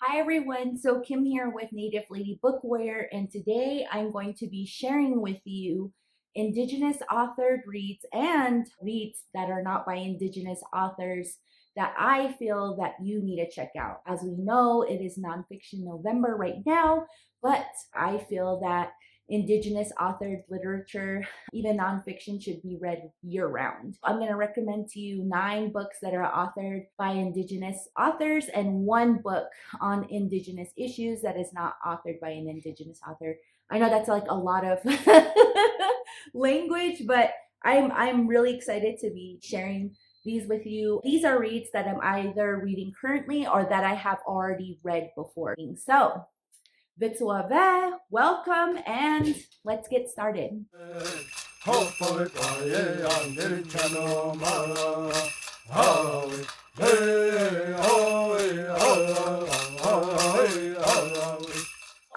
Hi everyone, so Kim here with Native Lady Book Warrior, and today I'm going to be sharing with you Indigenous authored reads and reads that are not by Indigenous authors that I feel that you need to check out. As we know, it is Nonfiction November right now, but I feel that Indigenous authored literature, even nonfiction, should be read year round. I'm going to recommend to you 9 books that are authored by Indigenous authors and 1 book on Indigenous issues that is not authored by an Indigenous author. I know that's like a lot of language, but I'm really excited to be sharing these with you. These are reads that I'm either reading currently or that I have already read before. So Vitsuave, welcome, and let's get started.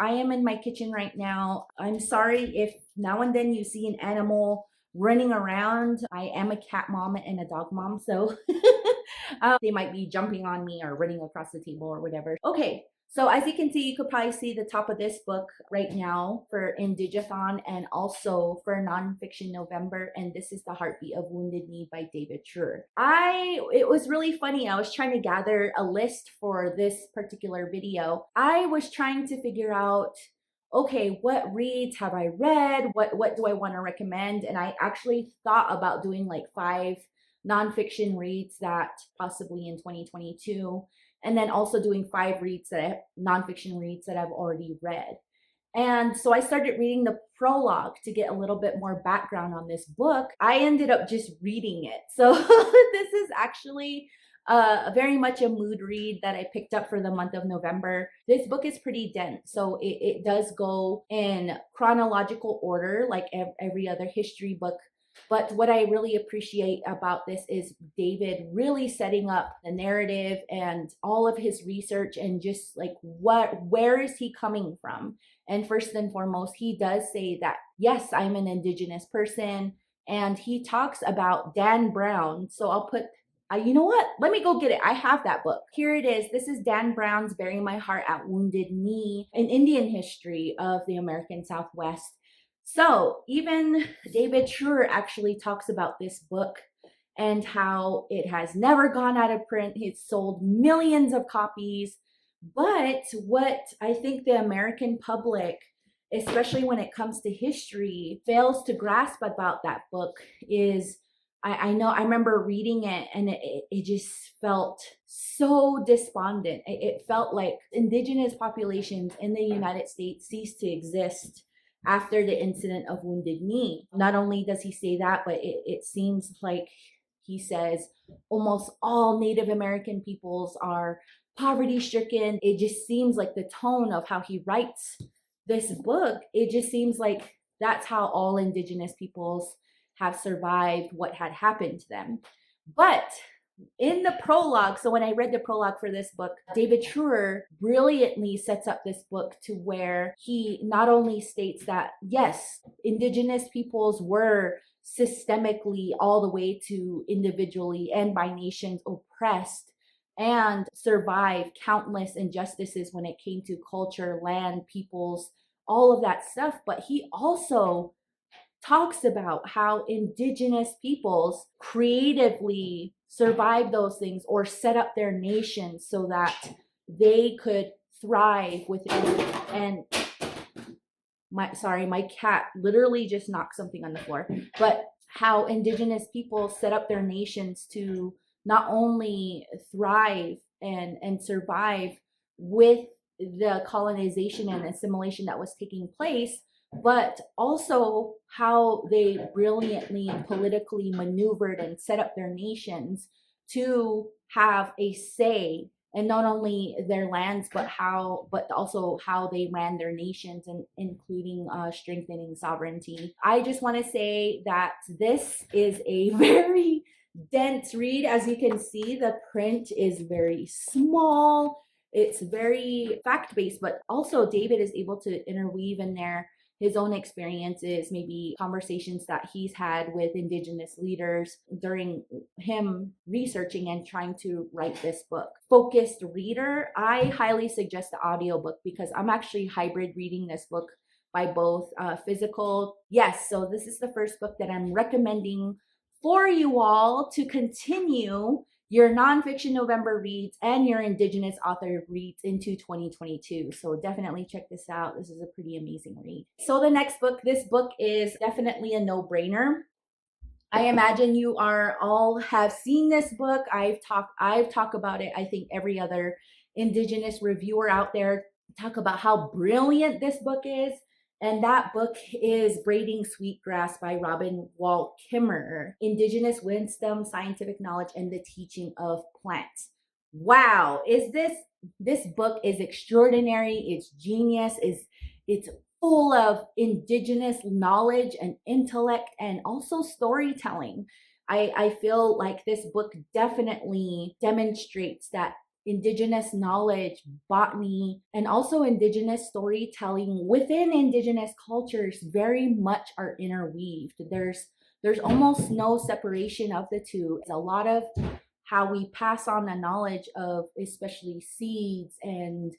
I am in my kitchen right now. I'm sorry if now and then you see an animal running around. I am a cat mom and a dog mom, so they might be jumping on me or running across the table or whatever. Okay, so as you can see, you could probably see the top of this book right now for Readathon and also for Nonfiction November, and this is The Heartbeat of Wounded Knee by David Treuer. It was really funny. I was trying to gather a list for this particular video. I was trying to figure out, okay, what reads have I read? What do I want to recommend? And I actually thought about doing like 5 nonfiction reads that possibly in 2022, and then also doing 5 nonfiction reads that I've already read. And so I started reading the prologue to get a little bit more background on this book. I ended up just reading it. So this is actually very much a mood read that I picked up for the month of November. This book is pretty dense, so it does go in chronological order like every other history book. But what I really appreciate about this is David really setting up the narrative and all of his research and just like where is he coming from? And first and foremost, he does say that, yes, I'm an Indigenous person. And he talks about Dan Brown. So I'll put, you know what? Let me go get it. I have that book. Here it is. This is Dan Brown's Bury My Heart at Wounded Knee, an Indian history of the American Southwest. So even David Treuer actually talks about this book and how it has never gone out of print. It's sold millions of copies. But what I think the American public, especially when it comes to history, fails to grasp about that book is I know I remember reading it and it just felt so despondent. It felt like Indigenous populations in the United States ceased to exist after the incident of Wounded Knee. Not only does he say that, but it seems like he says almost all Native American peoples are poverty stricken. It just seems like the tone of how he writes this book, it just seems like that's how all Indigenous peoples have survived what had happened to them. But in the prologue, so when I read the prologue for this book, David Treuer brilliantly sets up this book to where he not only states that, yes, Indigenous peoples were systemically all the way to individually and by nations oppressed and survived countless injustices when it came to culture, land, peoples, all of that stuff. But he also talks about how Indigenous peoples creatively survive those things or set up their nations so that they could thrive within. And my cat literally just knocked something on the floor. But how Indigenous people set up their nations to not only thrive and survive with the colonization and assimilation that was taking place, but also how they brilliantly politically maneuvered and set up their nations to have a say in not only their lands but also how they ran their nations, and including strengthening sovereignty. I just want to say that this is a very dense read. As you can see, the print is very small. It's very fact-based, but also David is able to interweave in there his own experiences, maybe conversations that he's had with Indigenous leaders during him researching and trying to write this book. Focused reader, I highly suggest the audiobook because I'm actually hybrid reading this book by both physical. Yes, so this is the first book that I'm recommending for you all to continue your nonfiction November reads and your Indigenous author reads into 2022. So definitely check this out. This is a pretty amazing read. So the next book, this book is definitely a no-brainer. I imagine you are all have seen this book. I've talked about it. I think every other Indigenous reviewer out there talk about how brilliant this book is. And that book is Braiding Sweetgrass by Robin Wall Kimmerer, Indigenous Wisdom, Scientific Knowledge, and the Teaching of Plants. Wow, this book is extraordinary. It's genius. It's full of Indigenous knowledge and intellect and also storytelling. I feel like this book definitely demonstrates that Indigenous knowledge, botany, and also Indigenous storytelling within Indigenous cultures very much are interweaved. There's almost no separation of the two. It's a lot of how we pass on the knowledge of especially seeds and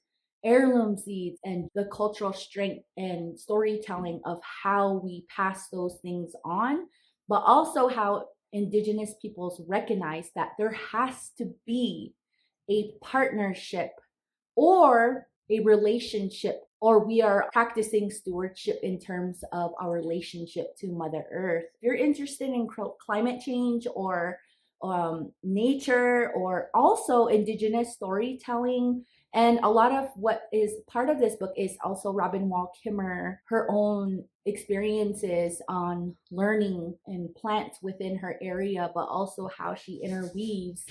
heirloom seeds and the cultural strength and storytelling of how we pass those things on, but also how Indigenous peoples recognize that there has to be a partnership or a relationship, or we are practicing stewardship in terms of our relationship to Mother Earth. If you're interested in climate change or nature, or also Indigenous storytelling, and a lot of what is part of this book is also Robin Wall Kimmerer, her own experiences on learning and plants within her area, but also how she interweaves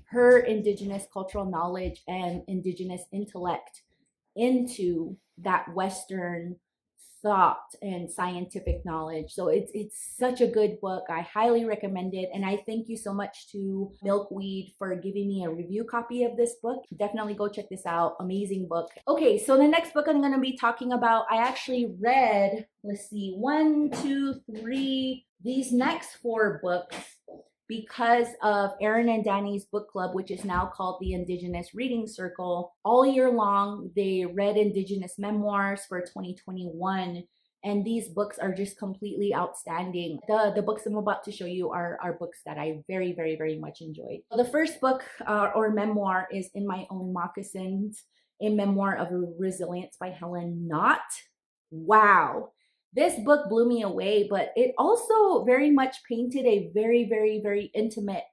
her Indigenous cultural knowledge and Indigenous intellect into that Western thought and scientific knowledge. So it's such a good book. I highly recommend it. And I thank you so much to Milkweed for giving me a review copy of this book. Definitely go check this out. Amazing book. Okay, so the next book I'm going to be talking about, I actually read, let's see, 1, 2, 3, these next 4 books because of Erin and Dani's book club, which is now called the Indigenous Reading Circle. All year long, they read Indigenous memoirs for 2021. And these books are just completely outstanding. The books I'm about to show you are books that I very, very, very much enjoyed. The first book or memoir is In My Own Moccasins, a memoir of resilience by Helen Knott. Wow. This book blew me away, but it also very much painted a very, very, very intimate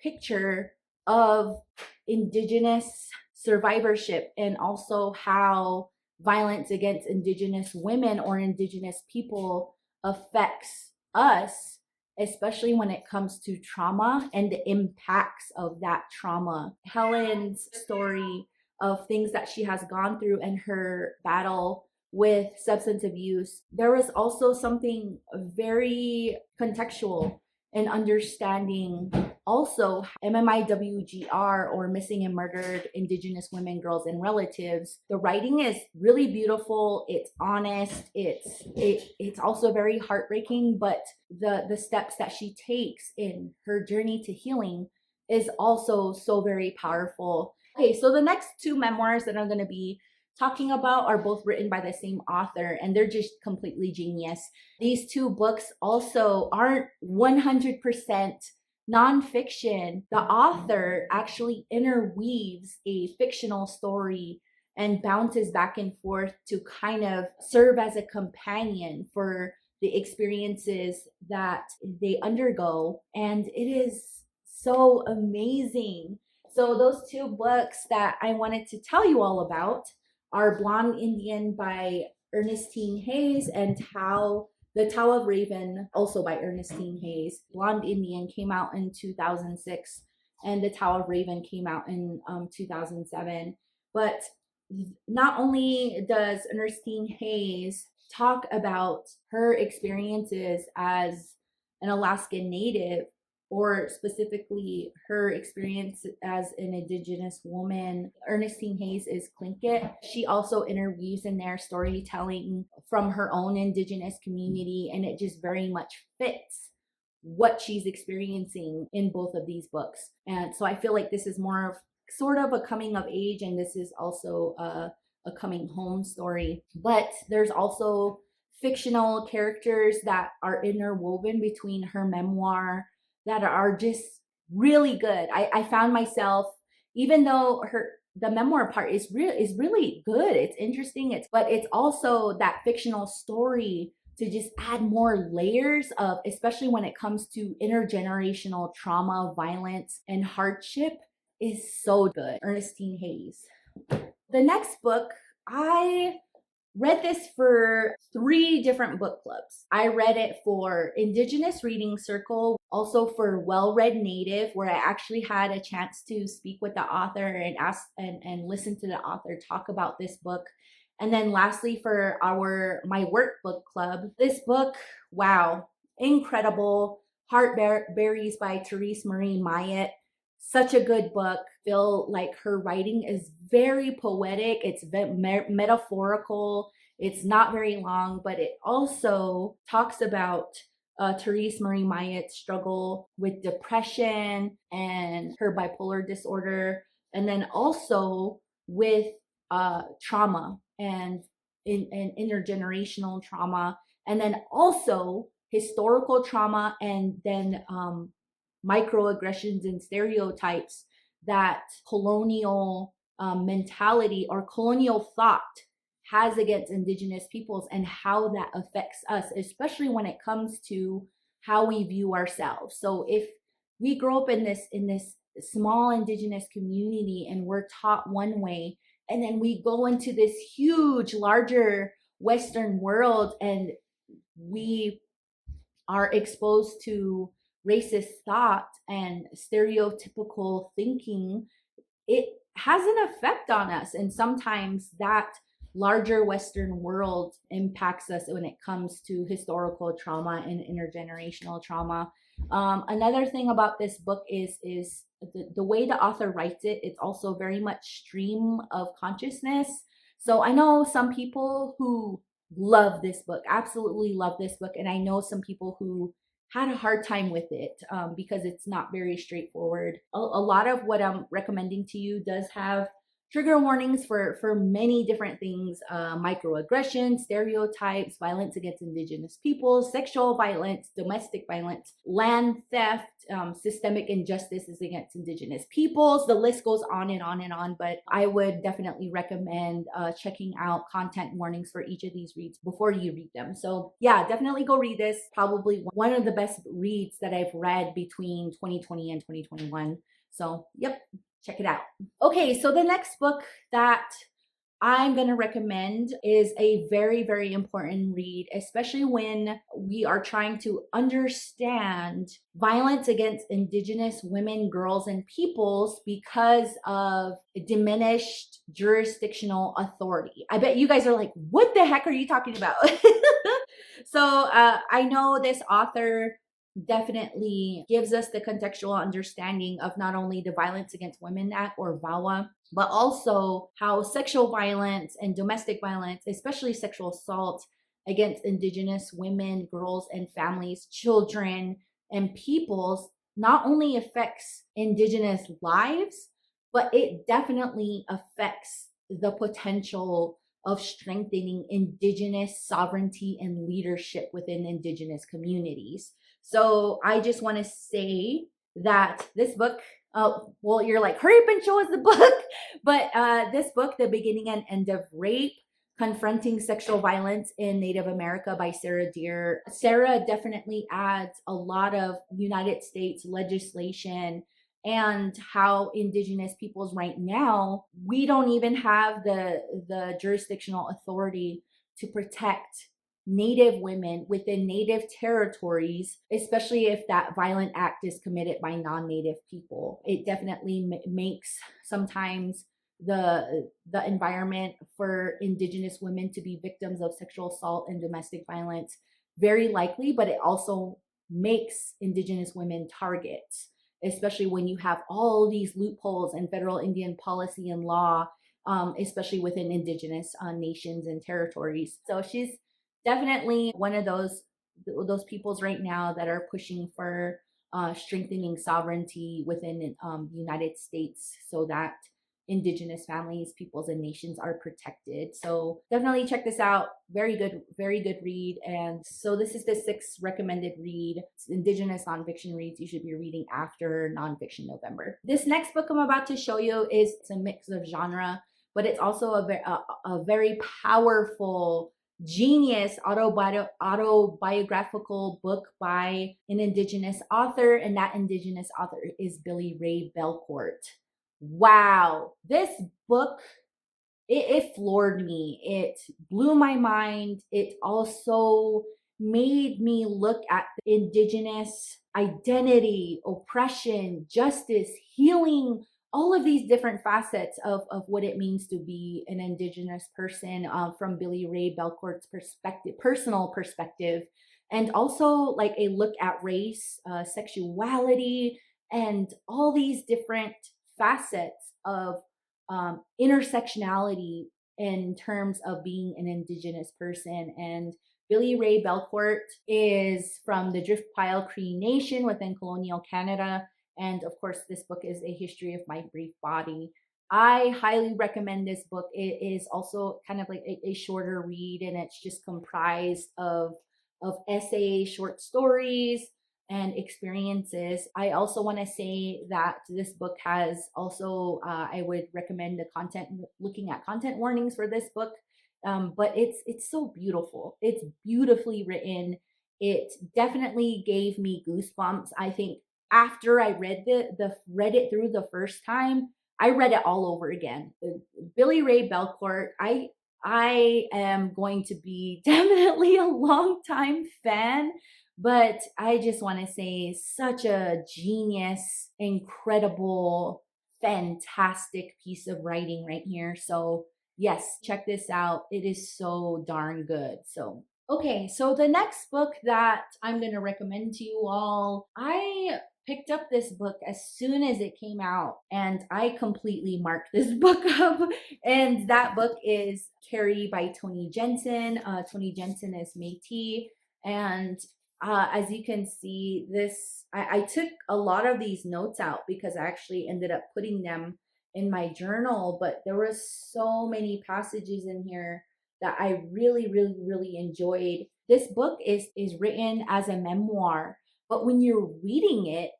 picture of Indigenous survivorship and also how violence against Indigenous women or Indigenous people affects us, especially when it comes to trauma and the impacts of that trauma. Helen's story of things that she has gone through and her battle with substance abuse, there was also something very contextual in understanding also MMIWGR, or Missing and Murdered Indigenous Women, Girls, and Relatives. The writing is really beautiful. It's honest. It's also very heartbreaking, but the steps that she takes in her journey to healing is also so very powerful. Okay, so the next 2 memoirs that I'm going to be talking about are both written by the same author, and they're just completely genius. These 2 books also aren't 100% nonfiction. The author actually interweaves a fictional story and bounces back and forth to kind of serve as a companion for the experiences that they undergo. And it is so amazing. So those 2 books that I wanted to tell you all about are Blonde Indian by Ernestine Hayes and The Tao of Raven, also by Ernestine Hayes. Blonde Indian came out in 2006 and The Tao of Raven came out in 2007. But not only does Ernestine Hayes talk about her experiences as an Alaskan Native, or specifically her experience as an Indigenous woman. Ernestine Hayes is Lingkít. She also interweaves in there storytelling from her own Indigenous community, and it just very much fits what she's experiencing in both of these books. And so I feel like this is more of sort of a coming of age, and this is also a coming home story. But there's also fictional characters that are interwoven between her memoir that are just really good. I found myself, even though the memoir part is really good, it's interesting, but it's also that fictional story to just add more layers of, especially when it comes to intergenerational trauma, violence, and hardship, is so good. Ernestine Hayes. The next book, I read this for 3 different book clubs. I read it for Indigenous Reading Circle, also for Well Read Native, where I actually had a chance to speak with the author and ask and listen to the author talk about this book. And then lastly, for my work book club, this book, wow, incredible. Heartberries by Therese Marie Myatt. Such a good book. Feel like her writing is very poetic. It's metaphorical. It's not very long, but it also talks about Therese Marie Myatt's struggle with depression and her bipolar disorder, and then also with trauma and intergenerational trauma, and then also historical trauma, and then microaggressions and stereotypes that colonial mentality or colonial thought has against Indigenous peoples, and how that affects us, especially when it comes to how we view ourselves. So if we grow up in this small Indigenous community and we're taught one way, and then we go into this huge, larger Western world and we are exposed to racist thought and stereotypical thinking, it has an effect on us. And sometimes that larger Western world impacts us when it comes to historical trauma and intergenerational trauma. Another thing about this book is the way the author writes it. It's also very much stream of consciousness. So I know some people who love this book, absolutely love this book, and I know some people who had a hard time with it because it's not very straightforward. A lot of what I'm recommending to you does have trigger warnings for many different things: microaggressions, stereotypes, violence against Indigenous peoples, sexual violence, domestic violence, land theft, systemic injustices against Indigenous peoples. The list goes on and on and on, but I would definitely recommend checking out content warnings for each of these reads before you read them. So yeah, definitely go read this. Probably one of the best reads that I've read between 2020 and 2021. So yep, check it out. Okay, so the next book that I'm going to recommend is a very, very important read, especially when we are trying to understand violence against Indigenous women, girls, and peoples because of diminished jurisdictional authority. I bet you guys are like, what the heck are you talking about? So I know this author definitely gives us the contextual understanding of not only the Violence Against Women Act, or VAWA, but also how sexual violence and domestic violence, especially sexual assault against Indigenous women, girls, and families, children, and peoples, not only affects Indigenous lives, but it definitely affects the potential of strengthening Indigenous sovereignty and leadership within Indigenous communities. So I just want to say that this book, well, you're like, hurry up and show us the book. But this book, The Beginning and End of Rape, Confronting Sexual Violence in Native America by Sarah Deer. Sarah definitely adds a lot of United States legislation and how Indigenous peoples right now, we don't even have the jurisdictional authority to protect Native women within Native territories, especially if that violent act is committed by non-Native people. It definitely makes sometimes the environment for Indigenous women to be victims of sexual assault and domestic violence very likely, but it also makes Indigenous women targets, especially when you have all these loopholes in federal Indian policy and law, especially within Indigenous nations and territories. So she's definitely one of those peoples right now that are pushing for strengthening sovereignty within the United States so that Indigenous families, peoples, and nations are protected. So definitely check this out. Very good read. And so this is the 6th recommended read. It's Indigenous nonfiction reads you should be reading after Nonfiction November. This next book I'm about to show you is a mix of genre, but it's also a very powerful, genius autobiographical book by an Indigenous author, and that Indigenous author is Billy Ray Belcourt. Wow, this book, it floored me. It blew my mind. It also made me look at Indigenous identity, oppression, justice, healing, all of these different facets of what it means to be an Indigenous person from Billy Ray Belcourt's perspective, personal perspective, and also like a look at race, sexuality, and all these different facets of intersectionality in terms of being an Indigenous person. And Billy Ray Belcourt is from the Drift Pile Cree Nation within colonial Canada. And of course, this book is A History of My Brief Body. I highly recommend this book. It is also kind of like a shorter read, and it's just comprised of essays, short stories, and experiences. I also want to say that this book has also, I would recommend looking at content warnings for this book. But it's so beautiful. It's beautifully written. It definitely gave me goosebumps. I think after I read it through the first time, I read it all over again. Billy Ray Belcourt, I am going to be definitely a long time fan, but I just want to say such a genius, incredible, fantastic piece of writing right here. So yes, check this out. It is so darn good. So okay, so the next book that I'm going to recommend to you all, I picked up this book as soon as it came out, and I completely marked this book up. And that book is Carrie by Toni Jensen. Toni Jensen is Métis. And as you can see, I took a lot of these notes out because I actually ended up putting them in my journal, but there were so many passages in here that I really enjoyed. This book is written as a memoir, but when you're reading it,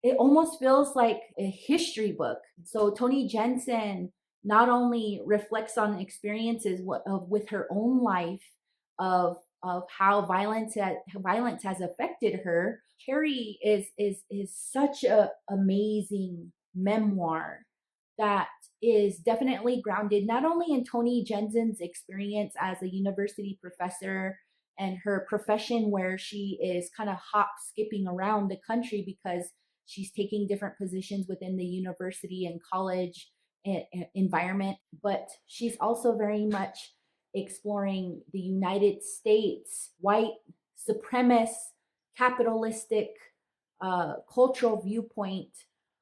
it almost feels like a history book. So Toni Jensen not only reflects on experiences with her own life of how violence has affected her. Carrie is such a amazing memoir that is definitely grounded not only in Toni Jensen's experience as a university professor and her profession, where she is kind of hop skipping around the country because she's taking different positions within the university and college environment, but she's also very much exploring the United States white supremacist capitalistic cultural viewpoint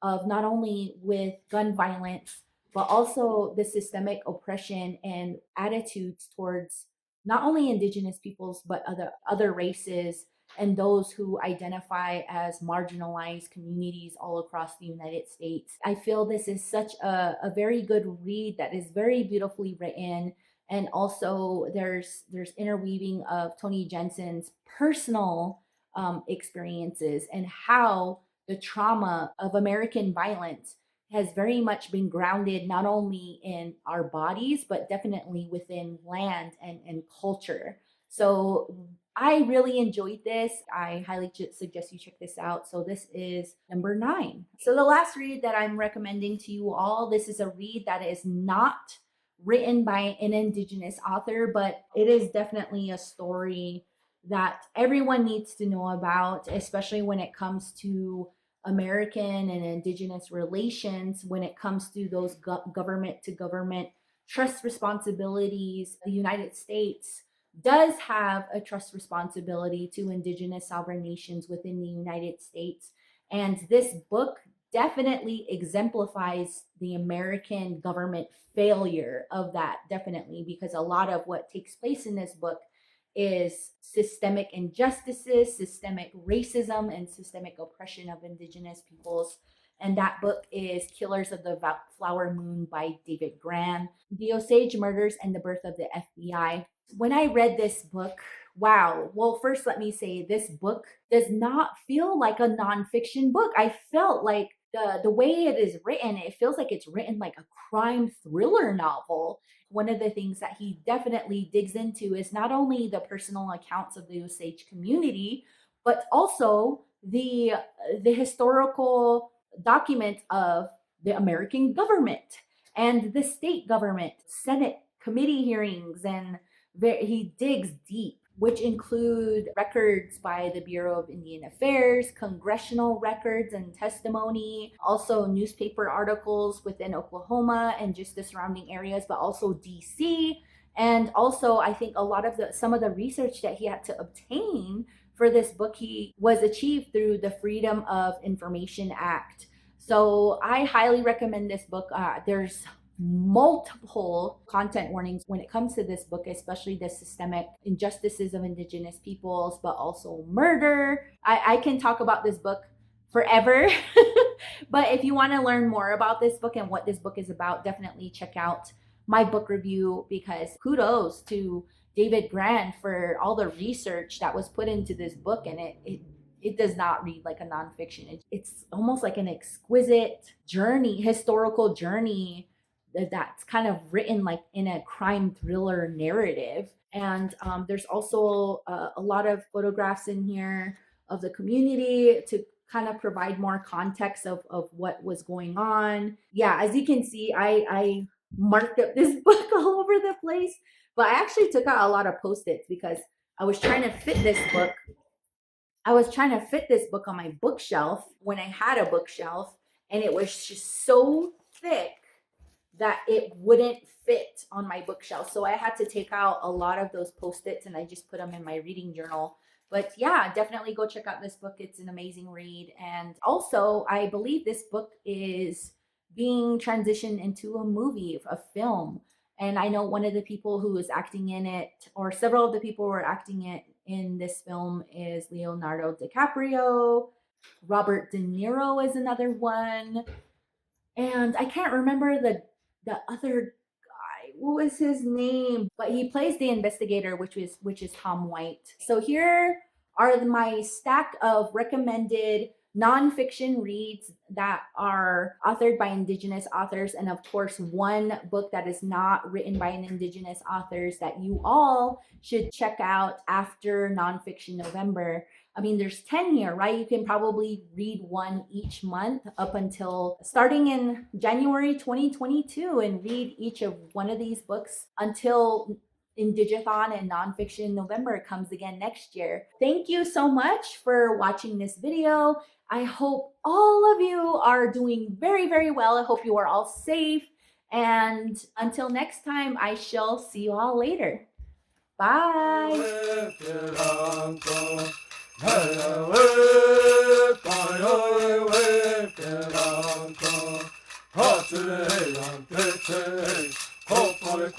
of not only with gun violence, but also the systemic oppression and attitudes towards not only Indigenous peoples, but other races and those who identify as marginalized communities all across the United States. I feel this is such a very good read that is very beautifully written. And also there's interweaving of Toni Jensen's personal experiences and how the trauma of American violence has very much been grounded not only in our bodies, but definitely within land and culture. So I really enjoyed this. I highly suggest you check this out. So this is number 9. So the last read that I'm recommending to you all, this is a read that is not written by an Indigenous author, but it is definitely a story that everyone needs to know about, especially when it comes to American and Indigenous relations, when it comes to those government to government trust responsibilities. The United States does have a trust responsibility to Indigenous sovereign nations within the United States. And this book definitely exemplifies the American government failure of that, definitely, because a lot of what takes place in this book is systemic injustices, systemic racism, and systemic oppression of Indigenous peoples. And that book is Killers of the Flower Moon by David Grann, The Osage Murders and the Birth of the FBI. When I read this book, wow. Well, first, let me say this book does not feel like a nonfiction book. I felt like the way it is written, it feels like it's written like a crime thriller novel. One of the things that he definitely digs into is not only the personal accounts of the Osage community, but also the historical documents of the American government and the state government, Senate committee hearings, and he digs deep, which include records by the Bureau of Indian Affairs, congressional records and testimony, also newspaper articles within Oklahoma and just the surrounding areas, but also DC. And also, I think a lot of some of the research that he had to obtain for this book he was achieved through the Freedom of Information Act. So I highly recommend this book. There's multiple content warnings when it comes to this book, especially the systemic injustices of Indigenous peoples, but also murder. I can talk about this book forever. But if you want to learn more about this book and what this book is about, definitely check out my book review, because kudos to David Grann for all the research that was put into this book. And it does not read like a nonfiction. It's almost like an exquisite journey, historical journey that's kind of written like in a crime thriller narrative. And there's also a lot of photographs in here of the community to kind of provide more context of what was going on. Yeah, as you can see, I marked up this book all over the place, but I actually took out a lot of Post-its because I was trying to fit this book. I was trying to fit this book on my bookshelf when I had a bookshelf, and it was just so thick that it wouldn't fit on my bookshelf. So I had to take out a lot of those Post-its and I just put them in my reading journal. But yeah, definitely go check out this book. It's an amazing read. And also, I believe this book is being transitioned into a movie, a film. And I know one of the people who is acting in it, or several of the people who are acting it in this film, is Leonardo DiCaprio. Robert De Niro is another one. And I can't remember the other guy. What was his name? But he plays the investigator, which is Tom White. So here are my stack of recommended nonfiction reads that are authored by Indigenous authors, and of course one book that is not written by an Indigenous authors that you all should check out after Nonfiction November. I mean, there's 10 here, right? You can probably read one each month up until starting in January 2022 and read each of one of these books until Indigathon and Nonfiction November comes again next year. Thank you so much for watching this video. I hope all of you are doing very, very well. I hope you are all safe. And until next time, I shall see you all later. Bye. Hopefully,